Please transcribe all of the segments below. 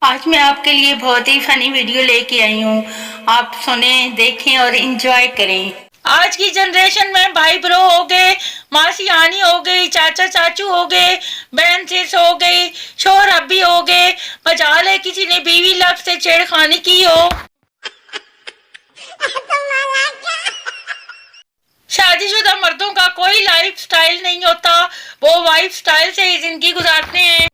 आज मैं आपके लिए बहुत ही फनी वीडियो लेके आई हूँ। आप सुने, देखें और एंजॉय करें। आज की जनरेशन में भाई ब्रो हो गए, मासी आनी हो गई, चाचा चाचू हो गए, बहन सिस हो गई, शोहर अब्बी हो गए। बचा ले किसी ने बीवी लफ्ज से छेड़खानी की हो। शादीशुदा मर्दों का कोई लाइफ स्टाइल नहीं होता, वो वाइफ स्टाइल से ही जिंदगी गुजारते हैं।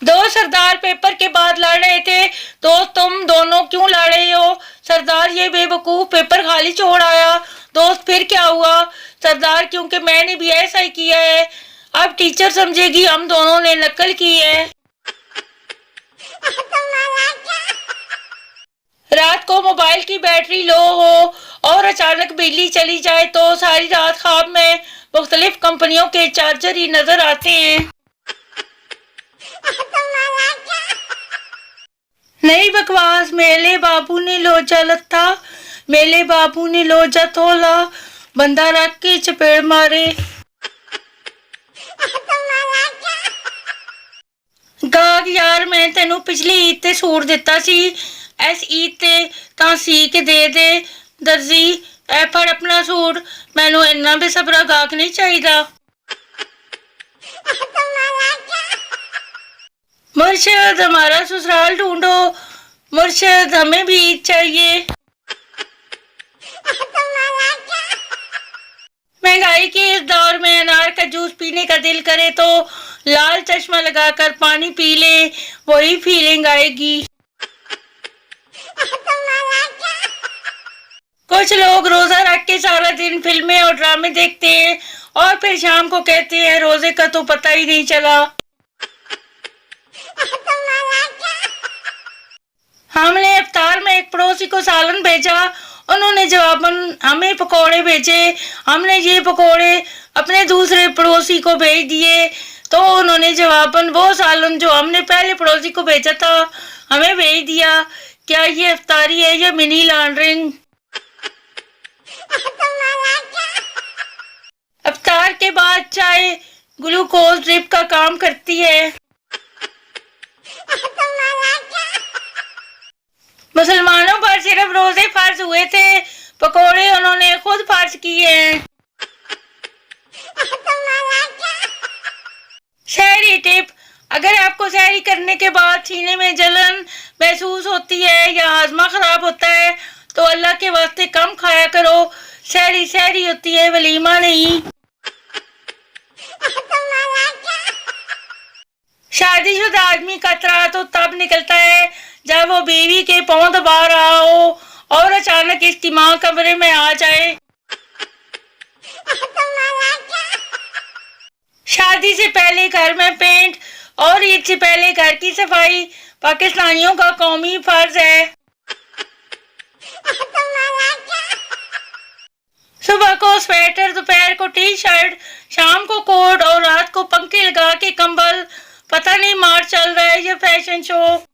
दो सरदार पेपर के बाद लड़ रहे थे, तो तुम दोनों क्यों लड़ रहे हो? सरदार ये बेवकूफ पेपर खाली छोड़ आया। दोस्त फिर क्या हुआ? सरदार क्योंकि मैंने भी ऐसा ही किया है। अब टीचर समझेगी हम दोनों ने नकल की है। रात को मोबाइल की बैटरी लो हो और अचानक बिजली चली जाए तो सारी रात ख्वाब में मुख्तलिफ कंपनियों के चार्जर ही नजर आते हैं। नई बकवास। मेले बाबू ने लोजा लथा, मेले बाबू ने लोजा तोला, बंदा रख के चपेड़ मारे। गाग यार मैं तेनू पिछली ईद ते सूट दिता सी, इस ईद ते तां सी के दे दे। दर्जी ए फड़ अपना सूट, मैनू इन्ना बेसबरा गाहक नहीं चाहिदा। मुर्शद हमारा ससुराल ढूंढो, मुर्शद हमें भी ईद चाहिए। महंगाई के इस दौर में अनार का जूस पीने का दिल करे तो लाल चश्मा लगाकर पानी पी ले, वही फीलिंग आएगी। कुछ लोग रोजा रख के सारा दिन फिल्में और ड्रामे देखते हैं और फिर शाम को कहते हैं रोजे का तो पता ही नहीं चला। हमने इफ्तार में एक पड़ोसी को सालन भेजा, उन्होंने जवाबन हमें पकोड़े भेजे। हमने ये पकोड़े अपने दूसरे पड़ोसी को भेज दिए तो उन्होंने जवाबन वो सालन जो हमने पहले पड़ोसी को भेजा था हमें भेज दिया। क्या ये इफ्तारी है या मिनी लॉन्ड्रिंग? इफ्तार के बाद चाय ग्लूकोज ड्रिप का काम करती है। मुसलमानों पर सिर्फ रोजे फर्ज हुए थे, पकोड़े उन्होंने खुद फर्ज किए हैं। शहरी टिप। अगर आपको सहरी करने के बाद सीने में जलन महसूस होती है या हाजमा खराब होता है तो अल्लाह के वास्ते कम खाया करो। सहरी सहरी होती है, वलीमा नहीं। शादीशुदा आदमी का तरा तो तब निकलता है जब वो बीवी के पांव दबा रहा हो और अचानक इस्तिमा कमरे में आ जाए। शादी से पहले घर में पेंट और ईद से पहले घर की सफाई पाकिस्तानियों का कौमी फर्ज है। सुबह को स्वेटर, दोपहर को टी शर्ट, शाम को कोट और रात को पंखे लगा के कंबल। पता नहीं मार चल रहा है या फैशन शो।